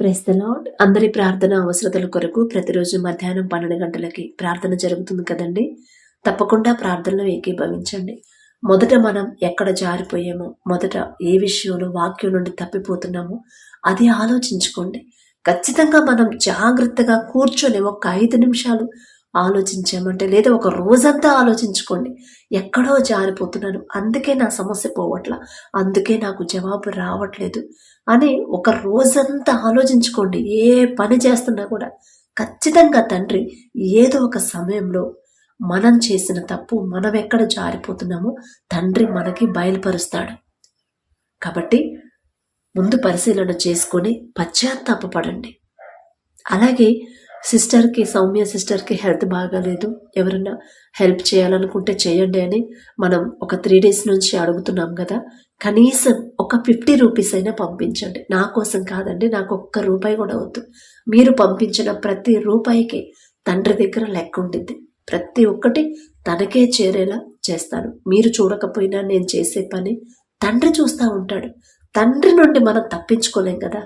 Praise the lord. అందరి ప్రార్థన అవసరతల కొరకు ప్రతిరోజు మధ్యాహ్నం 12 గంటలకి ప్రార్థన జరుగుతుంది కదండి. తప్పకుండా ప్రార్థనలో ఏకీభవించండి. మొదట మనం ఎక్కడ జారిపోయామో, మొదట ఏ విషయంలో వాక్యం నుండి తప్పిపోతున్నామో అది ఆలోచించుకోండి. ఖచ్చితంగా మనం జాగ్రత్తగా కూర్చొని ఒక 5 నిమిషాలు ఆలోచించామంటే, లేదా ఒక రోజంతా ఆలోచించుకోండి. ఎక్కడో జారిపోతున్నాను, అందుకే నా సమస్య పోవట్ల, అందుకే నాకు జవాబు రావట్లేదు అని ఒక రోజంతా ఆలోచించుకోండి. ఏ పని చేస్తున్నా కూడా ఖచ్చితంగా తండ్రి ఏదో ఒక సమయంలో మనం చేసిన తప్పు, మనం ఎక్కడ జారిపోతున్నామో తండ్రి మనకి బయలుపరుస్తాడు. కాబట్టి ముందు పరిశీలన చేసుకొని పశ్చాత్తాపపడండి. అలాగే సిస్టర్కి, సౌమ్య సిస్టర్కి హెల్త్ బాగాలేదు, ఎవరైనా హెల్ప్ చేయాలనుకుంటే చేయండి అని మనం ఒక 3 days నుంచి అడుగుతున్నాం కదా. కనీసం ఒక 50 రూపీస్ అయినా పంపించండి. నా కోసం కాదండి, నాకు ఒక్క రూపాయి కూడా వద్దు. మీరు పంపించిన ప్రతి రూపాయికి తండ్రి దగ్గర లెక్క ఉండిద్ది. ప్రతి ఒక్కటి తనకే చేరేలా చేస్తాను. మీరు చూడకపోయినా నేను చేసే పని తండ్రి చూస్తూ ఉంటాడు. తండ్రి నుండి మనం తప్పించుకోలేం కదా.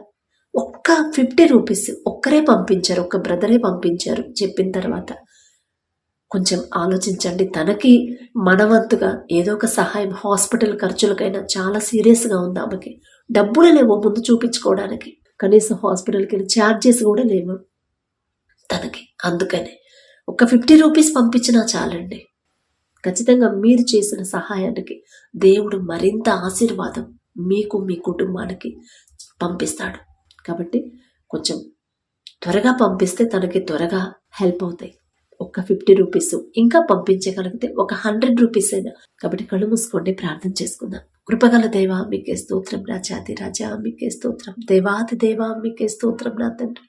ఒక్క 50 రూపీస్ ఒక్కరే పంపించారు, ఒక్క బ్రదరే పంపించారు. చెప్పిన తర్వాత కొంచెం ఆలోచించండి. తనకి మనవంతుగా ఏదో ఒక సహాయం, హాస్పిటల్ ఖర్చులకైనా చాలా సీరియస్గా ఉంది ఆమెకి. డబ్బులు లేవు ముందు చూపించుకోవడానికి, కనీసం హాస్పిటల్కి వెళ్ళి ఛార్జెస్ కూడా లేవు తనకి. అందుకనే ఒక 50 రూపీస్ పంపించినా చాలండి. ఖచ్చితంగా మీరు చేసిన సహాయానికి దేవుడు మరింత ఆశీర్వాదం మీకు, మీ కుటుంబానికి పంపిస్తాడు. కాబట్టి కొంచెం త్వరగా పంపిస్తే తనకి త్వరగా హెల్ప్ అవుతాయి. ఒక 50 రూపీస్, ఇంకా పంపించగలిగితే ఒక 100 రూపీస్ అయినా. కాబట్టి కళ్ళు మూసుకోండి, ప్రార్థన చేసుకుందాం. కృపగల దేవా మీకే స్తోత్రం, నా జాతి రాజా మీకే స్తోత్రం, దేవాది దేవా మీకే స్తోత్రం నా తండ్రి.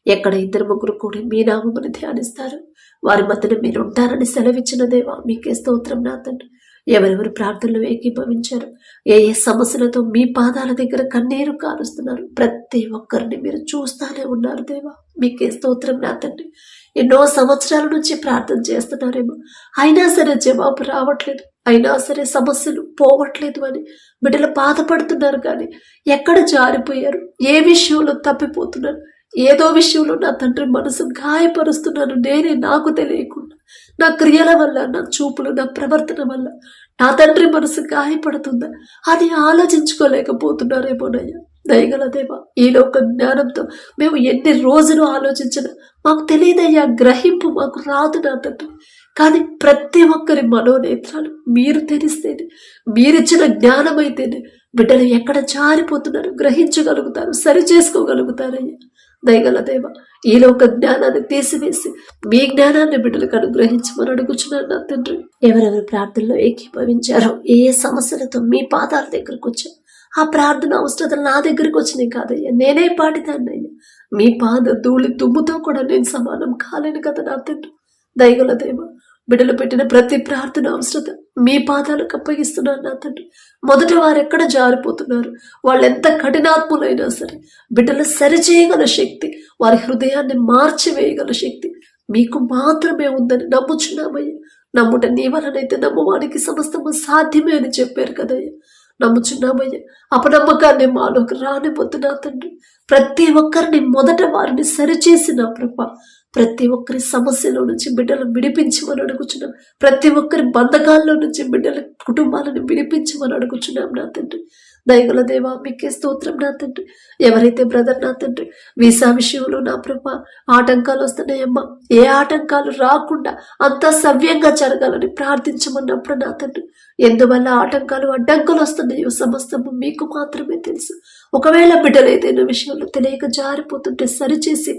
ఎక్కడ 2-3 కూడి మీ నామమును ధ్యానిస్తారు వారి మధ్యన మీరు ఉంటారని సెలవిచ్చిన దేవా మీకే స్తోత్రం నా తండ్రి. ఎవరెవరు ప్రార్థనలు ఏకీభవించారు, ఏ సమస్యలతో మీ పాదాల దగ్గర కన్నీరు కారుస్తున్నారు, ప్రతి ఒక్కరిని మీరు చూస్తానే ఉన్నారు దేవా మీకే స్తోత్రం నా తండ్రి. ఎన్నో సంవత్సరాల నుంచి ప్రార్థన చేస్తున్నారేమో, అయినా సరే జవాబు రావట్లేదు, అయినా సరే సమస్యలు పోవట్లేదు అని బిడ్డలు బాధపడుతున్నారు. కానీ ఎక్కడ జారిపోయారు, ఏ విషయంలో తప్పిపోతున్నారు, ఏదో విషయంలో నా తండ్రి మనసు గాయపరుస్తున్నాను నేనే, నాకు తెలియకుండా నా క్రియల వల్ల, నా చూపులు, నా ప్రవర్తన వల్ల నా తండ్రి మనసు గాయపడుతుందా అది ఆలోచించుకోలేకపోతున్నారేమోనయ్యా. దయగల దేవా, ఈ లోక జ్ఞానంతో మేము ఎన్ని రోజులు ఆలోచించినా మాకు తెలియదయ్యా, గ్రహింపు మాకు రాదు నా తండ్రి. కానీ ప్రతి ఒక్కరి మనోనేత్రాలు మీరు తెరిస్తేనే, మీరిచ్చిన జ్ఞానం అయితేనే బిడ్డలు ఎక్కడ జారిపోతున్నారు గ్రహించగలుగుతారు, సరి చేసుకోగలుగుతారయ్యా. దయగల దేవ, ఈ లోక జ్ఞానాన్ని తీసివేసి మీ జ్ఞానాన్ని బిడ్డలకు అనుగ్రహించమని అడుగుచున్నాను నా తండ్రి. ఎవరెవరు ప్రార్థనలో ఏకీభవించారో, ఏ సమస్యలతో మీ పాదాల దగ్గరకు వచ్చారు, ఆ ప్రార్థన అవసరతలు నా దగ్గరికి వచ్చినాయి కాదయ్యా, నేనే పాటిదాన్నయ్యా. మీ పాద ధూళి దుమ్ముతో కూడా నేను సమానం కాలేను కదా నా తండ్రి. దయగల దేవ, బిడ్డలు పెట్టిన ప్రతి ప్రార్థన అవసరత మీ పాదాలకు అప్పగిస్తున్నాను నా తండ్రి. మొదట వారు ఎక్కడ జారిపోతున్నారు, వాళ్ళు ఎంత కఠినాత్ములైనా సరే బిడ్డలు సరిచేయగల శక్తి, వారి హృదయాన్ని మార్చివేయగల శక్తి మీకు మాత్రమే ఉందని నమ్ముచున్నామయ్యా. నమ్ముట నీ వలనైతే నమ్మువానికి సమస్తము సాధ్యమే అని చెప్పారు కదయ్యా. నమ్ముచున్నామయ్యా. అపనమ్మకాన్ని మాలోకి రానిపోతు నా తండ్రి. ప్రతి ఒక్కరిని మొదట వారిని సరిచేసి నా ప్రభ, ప్రతి ఒక్కరి సమస్యలో నుంచి బిడ్డలు విడిపించమని అడుగుచున్నాం. ప్రతి ఒక్కరి బంధకాల్లో నుంచి బిడ్డల కుటుంబాలను విడిపించమని అడుగుచున్నాం నా తండ్రి. దయగల దేవా మీకే స్తోత్రం నా తండ్రి. ఎవరైతే బ్రదర్ నా తండ్రి వీసా విషయంలో నా ప్రభ ఆటంకాలు వస్తున్నాయమ్మా, ఏ ఆటంకాలు రాకుండా అంతా సవ్యంగా జరగాలని ప్రార్థించమన్నప్పుడు నా తండ్రి, ఎందువల్ల ఆటంకాలు అడ్డంకులు వస్తున్నాయో సమస్తము మీకు మాత్రమే తెలుసు. ఒకవేళ బిడ్డలు ఏదైనా విషయంలో తెలియక జారిపోతుంటే సరిచేసి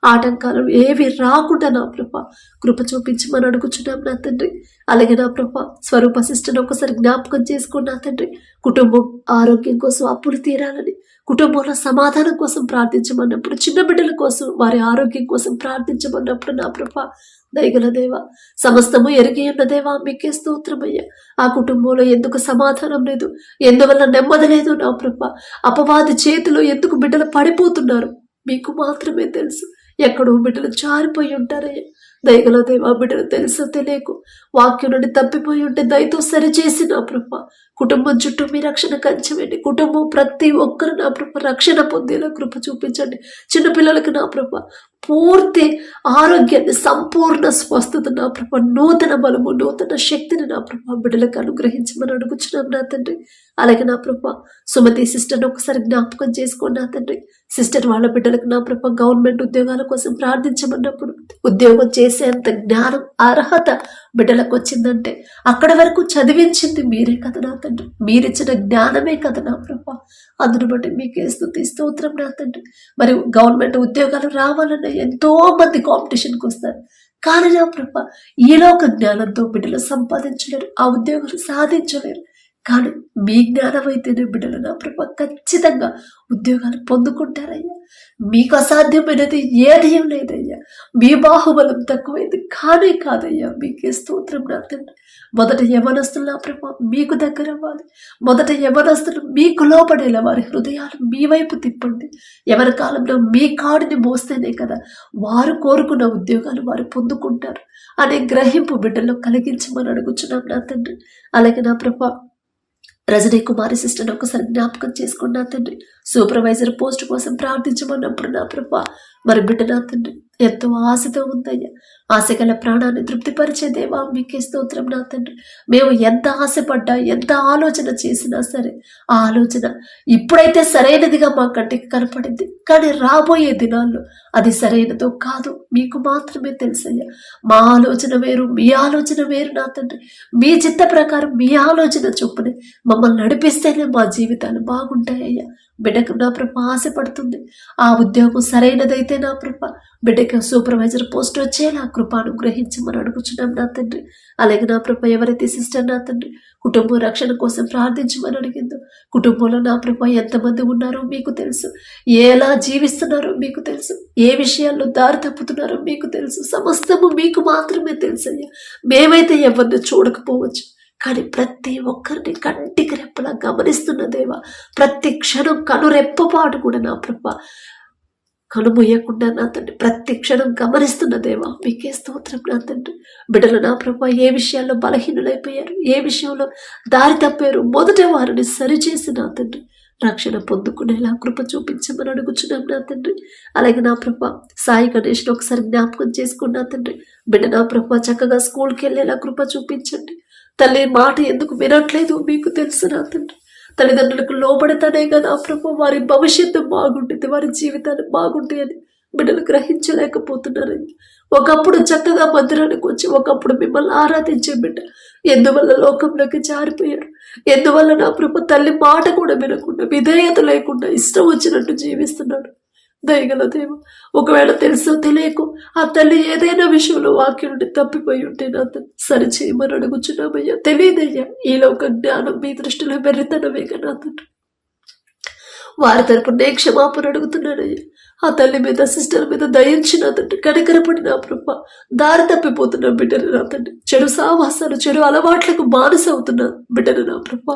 ఆటంకాలు ఏవి రాకుండా నా ప్రభ కృప చూపించమని అడుగుచున్నాం నా తండ్రి. అలాగే నా ప్రభ స్వరూప సిస్టర్ని ఒకసారి జ్ఞాపకం చేసుకోండి నా తండ్రి. కుటుంబం ఆరోగ్యం కోసం అప్పులు తీరాలని, కుటుంబంలో సమాధానం కోసం ప్రార్థించమన్నప్పుడు, చిన్న బిడ్డల కోసం వారి ఆరోగ్యం కోసం ప్రార్థించమన్నప్పుడు నా ప్రభ దయగల దేవ, సమస్తము ఎరిగి ఉన్న దేవా మీకే స్తోత్రమయ్యా. ఆ కుటుంబంలో ఎందుకు సమాధానం లేదు, ఎందువల్ల నెమ్మది లేదు నా ప్రభ, అపవాది చేతిలో ఎందుకు బిడ్డలు పడిపోతున్నారు మీకు మాత్రమే తెలుసు. ఎక్కడో బిడ్డలు జారిపోయి ఉంటారయ్యా. దయగల దేవా, బిడ్డలు తెలుసో తెలియకు వాక్యం నుండి తప్పిపోయి ఉంటే దయతో సరిచేసి నా ప్రభ కుటుంబం చుట్టూ మీ రక్షణ కంచవేయండి. కుటుంబం ప్రతి ఒక్కరు నా ప్రభ రక్షణ పొందేలా కృప చూపించండి. చిన్నపిల్లలకు నా ప్రభ పూర్తి ఆరోగ్యాన్ని, సంపూర్ణ స్వస్థత నా ప్రభ, నూతన బలము, నూతన శక్తిని నా ప్రభ బిడ్డలకు అనుగ్రహించమని అడుగుచున్నాం నా తండ్రి. అలాగే నా ప్రభ సుమతి సిస్టర్ని ఒకసారి జ్ఞాపకం చేసుకోండి నా తండ్రి. సిస్టర్ వాళ్ళ బిడ్డలకు నా ప్రభ గవర్నమెంట్ ఉద్యోగాల కోసం ప్రార్థించమన్నప్పుడు ఉద్యోగం చేసేంత జ్ఞానం, అర్హత బిడ్డలకు వచ్చిందంటే అక్కడ వరకు చదివించింది మీరే కదా నా తండ్రి. మీరిచ్చిన జ్ఞానమే కదా నా ప్రభ. అందును బట్టి మీకే స్తుతి స్తోత్రం నా తండ్రి. మరి గవర్నమెంట్ ఉద్యోగాలు రావాలన్న ఎంతో మంది కాంపిటీషన్కి వస్తారు. కానీ నా ప్రభ ఈలోక జ్ఞానంతో బిడ్డలు సంపాదించలేరు, ఆ ఉద్యోగాలు సాధించలేరు. కానీ మీ జ్ఞానం అయితేనే బిడ్డలు నా ప్రభ ఖచ్చితంగా ఉద్యోగాలు పొందుకుంటారయ్యా. మీకు అసాధ్యమైనది ఏది లేదయ్యా. మీ బాహుబలం తక్కువైంది కానే కాదయ్యా. మీకే స్తోత్రం నా తండ్రి. మొదట యవనస్తులు నా ప్రభ మీకు దగ్గర అవ్వాలి. మొదట యవనస్తులు మీకు లోపడేలా వారి హృదయాలు మీ వైపు తిప్పండి. ఎవరి కాలంలో మీ కాడిని మోస్తేనే కదా వారు కోరుకున్న ఉద్యోగాలు వారు పొందుకుంటారు అనే గ్రహింపు బిడ్డల్లో కలిగించమని అడుగుచున్నాం నా తండ్రి. అలాగే నా ప్రభ రజనీ కుమారి సిస్టర్ని ఒకసారి జ్ఞాపకం చేసుకుని నా తండ్రి. సూపర్వైజర్ పోస్ట్ కోసం ప్రార్థించమన్నప్పుడు నా ప్రభ మరి బిడ్డ నా తండ్రి ఎంతో ఆశతో ఉందయ్యా. ఆశగల ప్రాణాన్ని తృప్తిపరిచే దేవా మీకే స్తోత్రం నా తండ్రి. మేము ఎంత ఆశపడ్డా, ఎంత ఆలోచన చేసినా సరే ఆ ఆలోచన ఇప్పుడైతే సరైనదిగా మా కంటికి కనపడింది. కానీ రాబోయే దినాల్లో అది సరైనదో కాదు మీకు మాత్రమే తెలుసయ్యా. మా ఆలోచన వేరు, మీ ఆలోచన వేరు నా తండ్రి. మీ చిత్త ప్రకారం మీ ఆలోచన చొప్పునే మమ్మల్ని నడిపిస్తేనే మా జీవితాలు బాగుంటాయ్యా. బిడ్డకు నా ప్రభ ఆశపడుతుంది. ఆ ఉద్యోగం సరైనదైతే నా ప్రభ బిడ్డకి సూపర్వైజర్ పోస్ట్ వచ్చేలా కృప అనుగ్రహించమని అడుగుచున్నాం నా తండ్రి. అలాగే నా ప్రభ ఎవరైతే సిస్టర్ నా తండ్రి కుటుంబం రక్షణ కోసం ప్రార్థించమని అడిగిందో, కుటుంబంలో నా ప్రభ ఎంతమంది ఉన్నారో మీకు తెలుసు, ఎలా జీవిస్తున్నారో మీకు తెలుసు, ఏ విషయాల్లో దారి తప్పుతున్నారో మీకు తెలుసు. సమస్తము మీకు మాత్రమే తెలుసయ్యా. మేమైతే ఎవరిని చూడకపోవచ్చు, కానీ ప్రతి ఒక్కరిని కంటికి రెప్పలా గమనిస్తున్న దేవా. ప్రతి క్షణం కనురెప్పపాటు కూడా నా ప్రభ కనుమూయకుండా నా తండ్రి ప్రతి క్షణం గమనిస్తున్న దేవా మీకే స్తోత్రం నా తండ్రి. బిడ్డలు నా ప్రభ ఏ విషయాల్లో బలహీనులైపోయారు, ఏ విషయంలో దారి తప్పారు, మొదట వారిని సరిచేసి నా తండ్రి రక్షణ పొందుకునేలా కృప చూపించమని అడుగుచున్నాం నా తండ్రి. అలాగే నా ప్రభ సాయి గణేష్ని ఒకసారి జ్ఞాపకం చేసుకున్నా తండ్రి. బిడ్డ నా ప్రభ చక్కగా స్కూల్కి వెళ్ళేలా కృప చూపించండి. తల్లి మాట ఎందుకు వినట్లేదు మీకు తెలుసు నా తండ్రి. తల్లిదండ్రులకు లోబడతానే కదా ప్రభు వారి భవిష్యత్తు బాగుంటుంది, వారి జీవితాలు బాగుంటాయని బిడ్డలు గ్రహించలేకపోతున్నారని. ఒకప్పుడు చక్కగా మందిరానికి వచ్చి ఒకప్పుడు మిమ్మల్ని ఆరాధించే బిడ్డ ఎందువల్ల లోకంలోకి జారిపోయారు, ఎందువల్ల నా ప్రభు తల్లి మాట కూడా వినకుండా, విధేయత లేకుండా ఇష్టం వచ్చినట్టు జీవిస్తున్నాడు. దయగల దేవ, ఒకవేళ తెలుసో తెలియకు ఆ తల్లి ఏదైనా విషయంలో వాక్యం నుండి తప్పిపోయి ఉంటే నా సరిచేయమని అడుగుచున్నామయ్యా. తెలియదయ్యా, ఈ లోక జ్ఞానం మీ దృష్టిలో వెర్రితనమే కదా తండ్రి. వారి తరపు నేను క్షమాపణ అడుగుతున్నానయ్యా. ఆ తల్లి మీద, సిస్టర్ మీద దయించి నా తండ్రి కనికరపడి నా ప్రభ దారి తప్పిపోతున్నా బిడ్డను నా తండ్రి. చెడు సావాసాలు, చెడు అలవాట్లకు బానిస అవుతున్నా బిడ్డను నా ప్రభ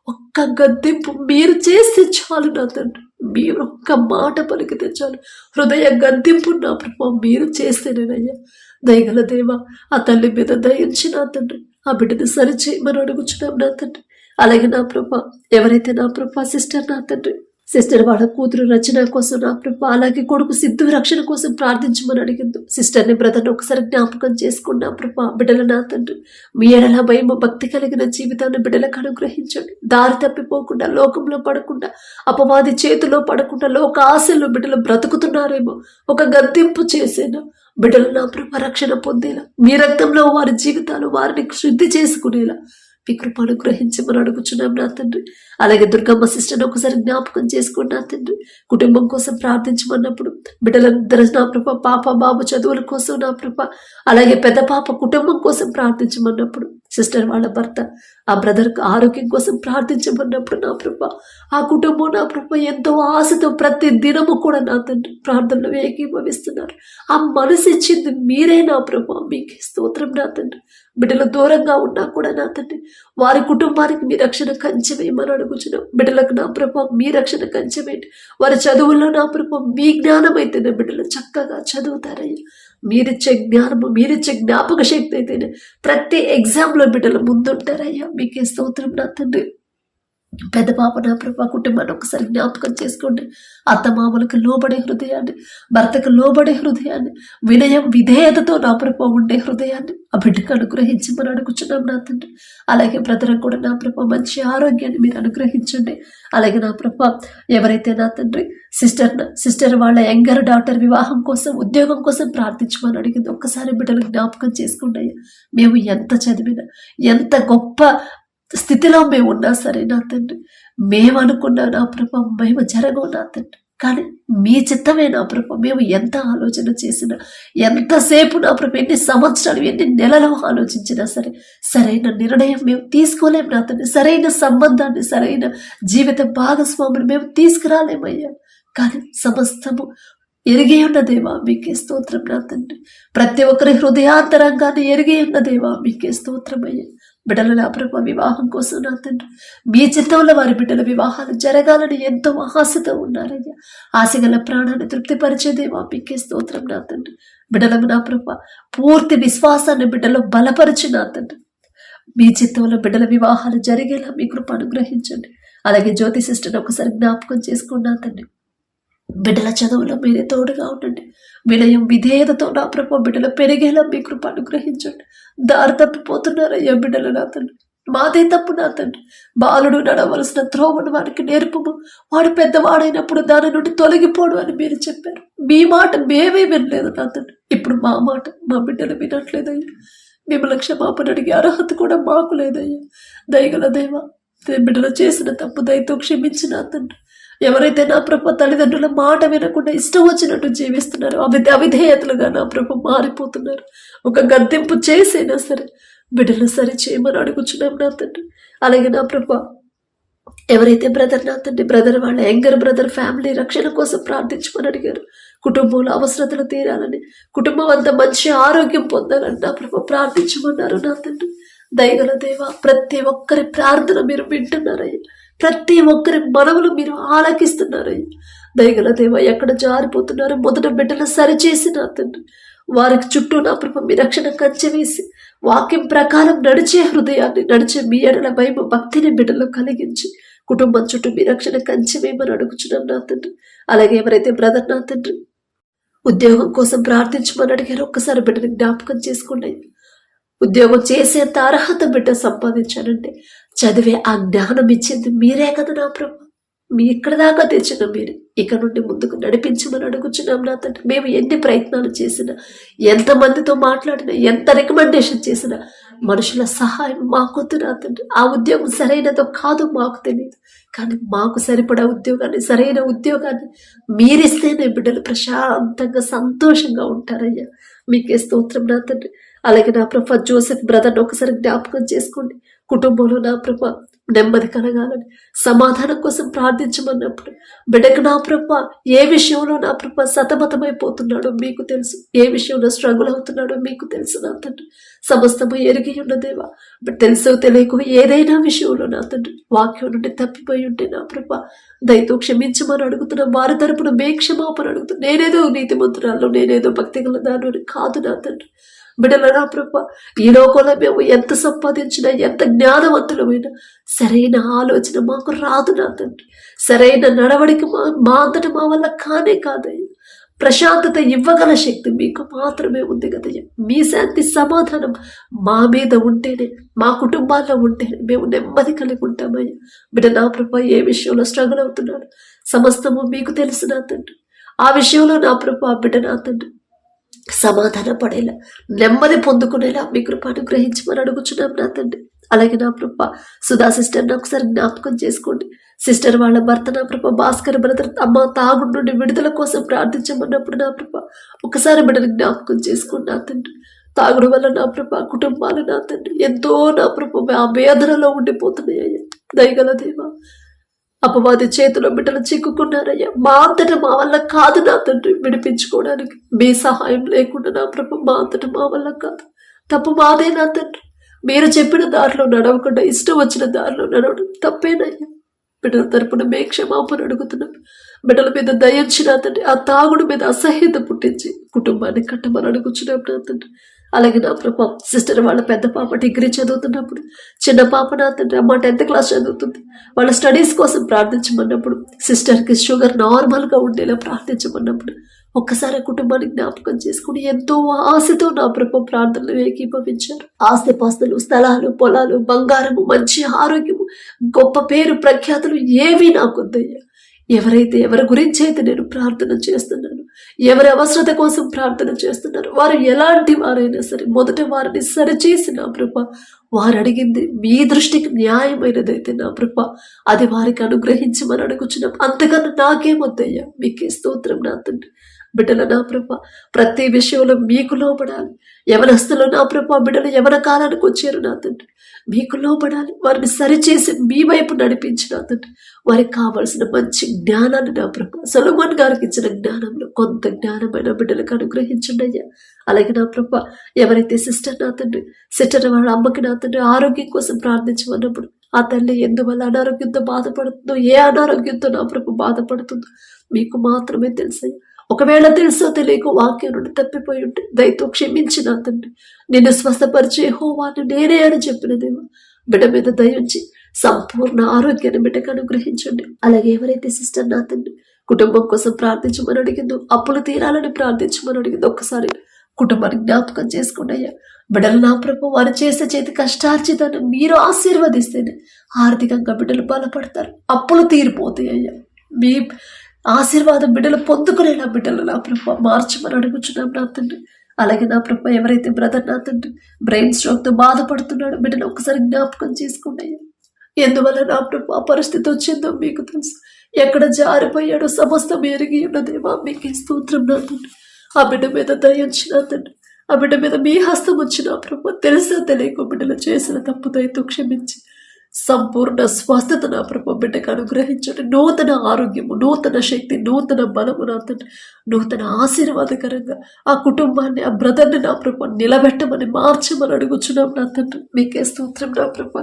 ఒక్క గద్దింపు మీరు చేస్తే చాలు నా తండ్రి. మీరు ఒక్క మాట పలికితే చాలు, హృదయ గద్దింపు నా ప్రభ మీరు చేస్తేనేనయ్యా. దయగల దేవా, ఆ తల్లి మీద దయించి నా తండ్రి ఆ బిడ్డని సరిచేయమని అడుగుచున్నాం నా తండ్రి. అలాగే నా ప్రభ ఎవరైతే నా ప్రభ సిస్టర్ నా తండ్రి, సిస్టర్ వాళ్ళ కూతురు రచన కోసం నా ప్రభ, అలాగే కొడుకు సిద్ధు రక్షణ కోసం ప్రార్థించమని అడిగింది. సిస్టర్ని, బ్రదర్ని ఒకసారి జ్ఞాపకం చేసుకున్నా ప్రభ. బిడ్డల నా తండ్రి మీ ఎడల భయం భక్తి కలిగిన జీవితాన్ని బిడ్డలకు అనుగ్రహించండి. దారి తప్పిపోకుండా, లోకంలో పడకుండా, అపవాది చేతిలో పడకుండా, లోక ఆశల్లో బిడ్డలు బ్రతుకుతున్నారేమో ఒక గద్దింపు చేసేనా బిడ్డలు నా ప్రభ రక్షణ పొందేలా, మీ రక్తంలో వారి జీవితాలు వారిని శుద్ధి చేసుకునేలా మీ కృప అనుగ్రహించమని అడుగుచున్నాం నా తండ్రి. అలాగే దుర్గమ్మ సిస్టర్ని ఒకసారి జ్ఞాపకం చేసుకోండి నా తండ్రి. కుటుంబం కోసం ప్రార్థించమన్నప్పుడు బిడ్డలందరూ నా ప్రభ పాప బాబు చదువుల కోసం నా ప్రభ, అలాగే పెద్ద పాప కుటుంబం కోసం ప్రార్థించమన్నప్పుడు, సిస్టర్ వాళ్ళ భర్త ఆ బ్రదర్కి ఆరోగ్యం కోసం ప్రార్థించమన్నప్పుడు నా ప్రభ ఆ కుటుంబం నా ప్రభ ఎంతో ఆశతో ప్రతి దినము కూడా నా తండ్రి ప్రార్థనలు ఏకీభవిస్తున్నారు. ఆ మనసు ఇచ్చింది మీరే నా ప్రభ, మీకే స్తోత్రం నా తండ్రి. బిడ్డలు దూరంగా ఉన్నా కూడా నా తండ్రి వారి కుటుంబానికి మీ రక్షణ కంచెమేయమని అడుగుచున్నాం. బిడ్డలకు నా ప్రభ మీ రక్షణ కంచెమేంటి, వారి చదువుల్లో నా ప్రభ మీ జ్ఞానం అయితేనే బిడ్డలు చక్కగా చదువుతారయ్యా. మీరిచ్చే జ్ఞానము, మీరిచ్చే జ్ఞాపక శక్తి అయితేనే ప్రతి ఎగ్జామ్లో బిడ్డలు ముందుంటారయ్యా. మీకే స్తోత్రం నా తండ్రి. పెద్ద పాప నా ప్రభా కుటుంబాన్ని ఒకసారి జ్ఞాపకం చేసుకోండి. అత్తమామలకు లోబడే హృదయాన్ని, భర్తకు లోబడే హృదయాన్ని, వినయం విధేయతతో నా ప్రభా ఉండే హృదయాన్ని ఆ బిడ్డకు అనుగ్రహించమని అడుగుచున్నాం నా తండ్రి. అలాగే బ్రదర్కి కూడా నా ప్రభా మంచి ఆరోగ్యాన్ని మీరు అనుగ్రహించండి. అలాగే నా ప్రభా ఎవరైతే నా తండ్రి సిస్టర్ వాళ్ళ యంగర్ డాటర్ వివాహం కోసం, ఉద్యోగం కోసం ప్రార్థించమని అడిగింది, ఒక్కసారి బిడ్డలు జ్ఞాపకం చేసుకోండి అయ్యా. మేము ఎంత చదివినా, ఎంత గొప్ప స్థితిలో మేము ఉన్నా సరే నా తండ్రి, మేము అనుకున్నా నా ప్రభా మేము జరగవు నా తండ్రి, కానీ మీ చిత్తమే నా ప్రభా. మేము ఎంత ఆలోచన చేసినా, ఎంతసేపు నా ప్రభా, ఎన్ని సంవత్సరాలు, ఎన్ని నెలలు ఆలోచించినా సరే సరైన నిర్ణయం మేము తీసుకోలేము నా తండ్రి. సరైన సంబంధాన్ని, సరైన జీవిత భాగస్వామిని మేము తీసుకురాలేమయ్యా. కానీ సమస్తము ఎరిగి ఉన్న దేవా మీకే స్తోత్రం నా తండ్రి. ప్రతి ఒక్కరి హృదయాంతరంగాన్ని ఎరిగి ఉన్న దేవా మీకే స్తోత్రం అయ్యా. బిడ్డల నా ప్రభా వివాహం కోసం నా తండ్రి, మీ చిత్తంలో వారి బిడ్డల వివాహాలు జరగాలని ఎంతో ఆశతో ఉన్నారయ్యా. ఆశగల ప్రాణాన్ని తృప్తిపరిచేదేవా మీకే స్తోత్రం నా తండ్రి. బిడ్డలకు నా ప్రభా పూర్తి విశ్వాసాన్ని బిడ్డలో బలపరిచి నా తండ్రి, మీ చిత్తంలో బిడ్డల వివాహాలు జరిగేలా మీ కృప అనుగ్రహించండి. అలాగే జ్యోతి సిస్టర్ని ఒకసారి జ్ఞాపకం చేసుకున్నా తండ్రి. బిడ్డల చదువులో మీరే తోడుగా ఉండండి. వినయం విధేయతతో నా ప్రభా బిడ్డలు పెరిగేలా మీ కృప అనుగ్రహించండి. దారి తప్పిపోతున్నారయ్యా బిడ్డలు నా తండ్రి. మాదే తప్పు నా తండ్రి. బాలుడు నడవలసిన త్రోవను వారికి నేర్పము, వాడు పెద్దవాడైనప్పుడు దాని నుండి తొలగిపోడు అని మీరు చెప్పారు. మీ మాట మేమే వినలేదు నా తండ్రి. ఇప్పుడు మా మాట మా బిడ్డలు వినట్లేదయ్యా. మిమ్మల్ని క్షమాపణ అడిగే అర్హత కూడా మాకు లేదయ్యా. దయగల దేవా, బిడ్డలు చేసిన తప్పు దయతో క్షమించిన తండ్రి. ఎవరైతే నా ప్రభు తల్లిదండ్రుల మాట వినకుండా ఇష్టం వచ్చినట్టు జీవిస్తున్నారు, అవిధేయతలుగా నా ప్రభు మారిపోతున్నారు, ఒక గద్దెంపు చేసైనా సరే బిడ్డలు సరి చేయమని అడుగుచున్నాం నా తండ్రి. అలాగే నా ప్రభు ఎవరైతే బ్రదర్ నా తండ్రి, బ్రదర్ వాళ్ళ యంగర్ బ్రదర్ ఫ్యామిలీ రక్షణ కోసం ప్రార్థించమని అడిగారు, కుటుంబంలో అవసరతలు తీరాలని, కుటుంబం అంతా మంచి ఆరోగ్యం పొందాలని నా ప్రభు ప్రార్థించమన్నారు నా తండ్రి. దయగల దేవా, ప్రతి ఒక్కరి ప్రార్థన మీరు వింటున్నారయ్యా. ప్రతి ఒక్కరి మనవులు మీరు ఆలకిస్తున్నారయ్యా. దయగల దేవా, ఎక్కడ జారిపోతున్నారో మొదట బిడ్డలు సరిచేసి నా తండ్రి, వారికి చుట్టూ నా ప్రభు మీ రక్షణ కంచె వేసి వాక్యం ప్రకారం నడిచే హృదయాన్ని, నడిచే మీ ఎడల భయం భక్తిని బిడ్డలు కలిగించి కుటుంబం చుట్టూ మీ రక్షణ కంచె వేయమని అడుగుచున్నాం నా తండ్రి. అలాగే ఎవరైతే బ్రదర్ నా తండ్రి ఉద్యోగం కోసం ప్రార్థించమని అడిగారు, ఒక్కసారి బిడ్డని జ్ఞాపకం చేసుకోండి. ఉద్యోగం చేసేంత అర్హత బిడ్డ సంపాదించానంటే చదివే ఆ జ్ఞానం ఇచ్చింది మీరే కదా నా ప్రభు. మీ ఇక్కడ దాకా తెచ్చిన మీరు ఇక నుండి ముందుకు నడిపించమని అడుగుచున్నాం నా తండ్రి. మేము ఎన్ని ప్రయత్నాలు చేసినా, ఎంతమందితో మాట్లాడినా, ఎంత రికమెండేషన్ చేసినా మనుషుల సహాయం మాకొద్దు నా తండ్రి. ఆ ఉద్యోగం సరైనదో కాదు మాకు తెలియదు, కానీ మాకు సరిపడా ఉద్యోగాన్ని, సరైన ఉద్యోగాన్ని మీరిస్తేనే బిడ్డలు ప్రశాంతంగా సంతోషంగా ఉంటారయ్యా. మీకే స్తోత్రం నా తండ్రి. అలాగే నా ప్రభా జోసెఫ్ బ్రదర్ని ఒకసారి జ్ఞాపకం చేసుకోండి. కుటుంబంలో నా ప్రభా నెమ్మది కలగాలని, సమాధానం కోసం ప్రార్థించమన్నప్పుడు బిడ్డకు నా ప్రభా ఏ విషయంలో నా ప్రభా సతమతమైపోతున్నాడో మీకు తెలుసు, ఏ విషయంలో స్ట్రగుల్ అవుతున్నాడో మీకు తెలుసు నా తండ్రి. సమస్తము ఎరిగి ఉన్న దేవా, తెలుసో తెలియకో ఏదైనా విషయంలో నా తండ్రి వాక్యం నుండి తప్పిపోయి ఉంటే నా ప్రభా దయతో క్షమించమని అడుగుతున్నా. వారి తరపున మే క్షమాపణ అడుగుతున్నా. నేనేదో నీతిమంతురాలు, నేనేదో భక్తి గల దాని కాదు నా తండ్రి. బిడ్డల నా ప్రభా, ఈ లోకంలో మేము ఎంత సంపాదించినా, ఎంత జ్ఞానవంతులమైనా సరైన ఆలోచన మాకు రాదు నా తండ్రి. సరైన నడవడిక మా అంతట మా వల్ల కానే కాదయ్యా. ప్రశాంతత ఇవ్వగల శక్తి మీకు మాత్రమే ఉంది కదయ్యా. మీ శాంతి సమాధానం మా మీద ఉంటేనే, మా కుటుంబాల్లో ఉంటేనే మేము నెమ్మది కలిగి ఉంటామయ్యా. బిడ్డ నా ప్రభా ఏ విషయంలో స్ట్రగుల్ అవుతున్నాడు సమస్తము మీకు తెలుసు నా తండ్రి. ఆ విషయంలో నా ప్రభా బిడ్డ నా తండ్రి సమాధాన పడేలా, నెమ్మది పొందుకునేలా మీ కృప అనుగ్రహించమని అడుగుచున్నాం నా తండ్రి. అలాగే నా ప్రభా సుధా సిస్టర్ని ఒకసారి జ్ఞాపకం చేసుకోండి. సిస్టర్ వాళ్ళ భర్త నా ప్రభా భాస్కర్ బ్రదర్ అమ్మ తాగుడు నుండి విడుదల కోసం ప్రార్థించమన్నప్పుడు నా ప్రభా ఒకసారి బిడ్డని జ్ఞాపకం చేసుకోండి నా తండ్రి. తాగుడు వల్ల నా ప్రభా కుటుంబాలు నా తండ్రి ఎంతో నా ప్రభా ఆ వేదనలో ఉండిపోతున్నాయ్యా. దయగల దేవా, అపవాది చేతిలో బిడ్డలు చిక్కుకున్నారయ్యా. మా అంతటా మా వల్ల కాదు నా తండ్రి విడిపించుకోవడానికి. మీ సహాయం లేకుండా నా ప్రభు మా అంతటా మా వల్ల కాదు. తప్పు మాదే నా తండ్రి. మీరు చెప్పిన దారిలో నడవకుండా ఇష్టం వచ్చిన దారిలో నడవడం తప్పేనయ్యా. బిడ్డల తరపున మే క్షమాపణ అడుగుతున్నాం. బిడ్డల మీద దయించిన తండ్రి, ఆ తాగుడు మీద అసహ్యత పుట్టించి కుటుంబాన్ని కట్టమని అడుగుచున్నాం నా తండ్రి. అలాగే నా ప్రభా, సిస్టర్ వాళ్ళ పెద్ద పాప డిగ్రీ చదువుతున్నప్పుడు, చిన్న పాప నా తండ్రి అమ్మ 10th క్లాస్ చదువుతుంది. వాళ్ళ స్టడీస్ కోసం ప్రార్థించమన్నప్పుడు, సిస్టర్కి షుగర్ నార్మల్గా ఉండేలా ప్రార్థించమన్నప్పుడు ఒక్కసారి కుటుంబాన్ని జ్ఞాపకం చేసుకుని ఎంతో ఆశతో నా ప్రభు ప్రార్థనలు ఏకీభవించారు. ఆస్తిపాస్తులు, స్థలాలు, పొలాలు, బంగారము, మంచి ఆరోగ్యము, గొప్ప పేరు ప్రఖ్యాతులు ఏవి నాకొద్దయ్యా. ఎవరి గురించి అయితే నేను ప్రార్థన చేస్తున్నాను, ఎవరి అవసరత కోసం ప్రార్థన చేస్తున్నారు, వారు ఎలాంటి వారైనా సరే మొదట వారిని సరిచేసి నా ప్రభ, వారు అడిగింది మీ దృష్టికి న్యాయమైనదైతే నా ప్రభ, అది వారికి అనుగ్రహించమని అడుగుచున్నాం. అంతకన్నా నాకేమొద్దయ్యా. మీకే స్తోత్రం నా తండ్రి. బిడ్డల నా ప్రభ, ప్రతి విషయంలో మీకు లోపడాలి. యవనస్తులు నా ప్రభ, బిడ్డలు యవన కాలానికి వచ్చారు నా తండ్రి, మీకు లోపడాలి. వారిని సరిచేసి మీ వైపు నడిపించి నా తండ్రి, వారికి కావాల్సిన మంచి జ్ఞానాన్ని నా ప్రభ, సొలొమోన్ గారికి ఇచ్చిన జ్ఞానంలో కొంత జ్ఞానమైన బిడ్డలకు అనుగ్రహించండి అయ్యా. అలాగే నా ప్రభ, ఎవరైతే సిస్టర్ నా తండ్రి, సిస్టర్ వాళ్ళ అమ్మకి నా తండ్రి ఆరోగ్యం కోసం ప్రార్థించమన్నప్పుడు, ఆ తల్లి ఎందువల్ల అనారోగ్యంతో బాధపడుతుందో, ఏ అనారోగ్యంతో నా ప్రభ బాధపడుతుందో మీకు మాత్రమే తెలుసయ్యా. ఒకవేళ తెలుసో తెలియక వాక్యం నుండి తప్పిపోయి ఉంటే దయతో క్షమించిన తండ్రి, నిన్ను స్వస్థపరిచే యెహోవాను నేనే అని చెప్పిన దేవా, బిడ్డ మీద దయించి సంపూర్ణ ఆరోగ్యాన్ని బిడ్డకు అనుగ్రహించండి. అలాగే ఎవరైతే సిస్టర్ నా తండ్రి కుటుంబం కోసం ప్రార్థించమని అడిగిందో, అప్పులు తీరాలని ప్రార్థించమని అడిగిందో, ఒక్కసారి కుటుంబాన్ని జ్ఞాపకం చేసుకోండి అయ్యా. బిడ్డలు నా ప్రభు, వారు చేసే చేతి కష్టార్జితాన్ని మీరు ఆశీర్వదిస్తేనే ఆర్థికంగా బిడ్డలు బలపడతారు, అప్పులు తీరిపోతాయి అయ్యా. మీ ఆశీర్వాదం బిడ్డలు పొందుకునేలా బిడ్డలు నా ప్రభ మార్చమని అడుగుచున్నాం నా తండ్రి. అలాగే నా ప్రభ, ఎవరైతే బ్రదర్ నా తండ్రి బ్రెయిన్ స్ట్రోక్తో బాధపడుతున్నాడో బిడ్డను ఒకసారి జ్ఞాపకం చేసుకోండి. ఎందువల్ల నా ప్రభ ఆ పరిస్థితి వచ్చిందో మీకు తెలుసు. ఎక్కడ జారిపోయాడో సమస్తం ఎరిగి ఉన్నదేవా, మీకు స్తోత్రం నా తండ్రి. ఆ బిడ్డ మీద దయించి నా తండ్రి, ఆ బిడ్డ మీద మీ హస్తం వచ్చిన ప్రభ, తెలుసా తెలియక బిడ్డలు చేసిన తప్పు దయతో క్షమించి సంపూర్ణ స్వస్థత నా ప్రభ బిడ్డకు అనుగ్రహించండి. నూతన ఆరోగ్యము, నూతన శక్తి, నూతన బలము నా తండ్రి, నూతన ఆశీర్వాదకరంగా ఆ కుటుంబాన్ని, ఆ బ్రదర్ని నా ప్రభ నిలబెట్టమని మార్చమని అడుగుచున్నాం నా తండ్రి. మీకే స్తోత్రం నా ప్రభ.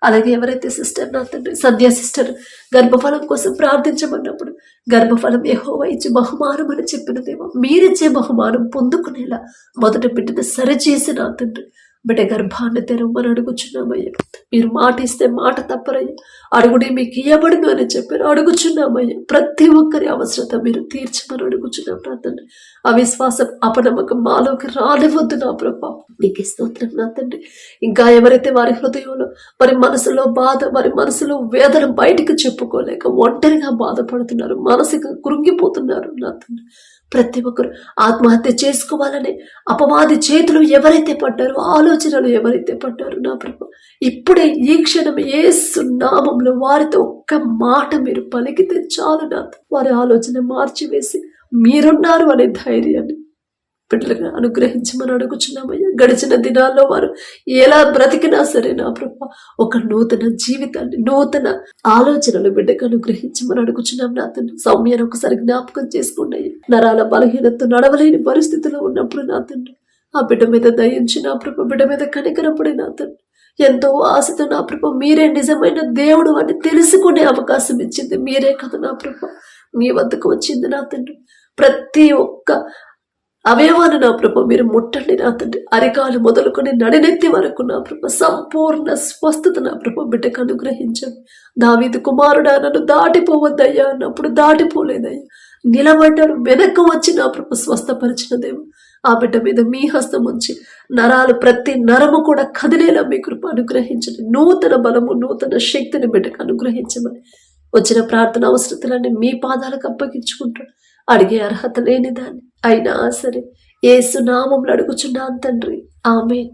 అలాగే ఎవరైతే సిస్టర్ నా తండ్రి సంధ్యా సిస్టర్ గర్భఫలం కోసం ప్రార్థించమన్నప్పుడు, గర్భఫలం యెహోవా ఇచ్చే బహుమానం అని చెప్పిన దేవా, మీరిచ్చే బహుమానం పొందుకునేలా మొదట బిడ్డను సరిచేసి నా తండ్రి బిడ్డ గర్భాన్ని తెరవమని అడుగుచున్నామయ్యా. మీరు మాట ఇస్తే మాట తప్పరయ్యా, అడుగుడి మీకు ఇయ్యబడును అని చెప్పారు, అడుగుచున్నామయ్యా. ప్రతి ఒక్కరి అవసరత మీరు తీర్చమని అడుగుచున్నాం నా తండ్రి. అవిశ్వాసం, అపనమ్మకం మాలోకి రానివద్దు నా ప్రభా. నీకు స్తోత్రం నా తండ్రి. ఇంకా ఎవరైతే వారి హృదయంలో, వారి మనసులో బాధ, వారి మనసులో వేదన బయటికి చెప్పుకోలేక ఒంటరిగా బాధపడుతున్నారు, మనసుగా కృంగిపోతున్నారు నా తండ్రి, ప్రతి ఒక్కరు ఆత్మహత్య చేసుకోవాలని అపవాది చేతులు ఎవరైతే పడ్డారో, ఆలోచనలు ఎవరైతే పడ్డారో నా ప్రభు, ఇప్పుడే ఈ క్షణం యేసు నామములో వారితో ఒక్క మాట మీరు పలికితే చాలు నా, వారి ఆలోచన మార్చివేసి మీరున్నారు అనే ధైర్యాన్ని బిడ్డలుగా అనుగ్రహించమని అడుగుచున్నామయ్యా. గడిచిన దినాల్లో వారు ఎలా బ్రతికినా సరే నా ప్రభు, ఒక నూతన జీవితాన్ని, నూతన ఆలోచనలు బిడ్డకు అనుగ్రహించమని అడుగుచున్నాం నా తండ్రి. సౌమ్యను ఒకసారి జ్ఞాపకం చేసుకోండి. నరాల బలహీనతో నడవలేని పరిస్థితిలో ఉన్నప్పుడు నా తండ్రి, ఆ బిడ్డ మీద దయించి నా ప్రభు, బిడ్డ మీద కనికరపడి నా తండ్రి, ఎంతో ఆశతో నా ప్రభు మీరే నిజమైన దేవుడు అని తెలుసుకునే అవకాశం ఇచ్చింది మీరే కదా నా ప్రభు. మీ వద్దకు వచ్చింది నా తండ్రి. ప్రతి ఒక్క అవయవాన్ని నా ప్రభు మీరు ముట్టండి నా తండ్రి. అరికాలు మొదలుకొని నడినెత్తి వరకు నా ప్రభు సంపూర్ణ స్వస్థత నా ప్రభు బిడ్డకు అనుగ్రహించండి. దావీదు కుమారుడా నన్ను దాటిపోవద్దయ్యా అన్నప్పుడు దాటిపోలేదయ్యా, నిలబడ్డారు, వెనక్కు వచ్చి నా ప్రభు స్వస్థపరిచిన దేవు. ఆ బిడ్డ మీద మీ హస్తం ఉంచి నరాలు, ప్రతి నరము కూడా కదిలేలా మీ కృప అనుగ్రహించండి. నూతన బలము, నూతన శక్తిని బిడ్డకు అనుగ్రహించమని వచ్చిన ప్రార్థన అవసరతలన్నీ మీ పాదాలకు అప్పగించుకుంటాడు. అడిగే అర్హత లేని దాన్ని అయినా సరే యేసు నామములో అడుగుచున్నాను తండ్రి. ఆమేన్.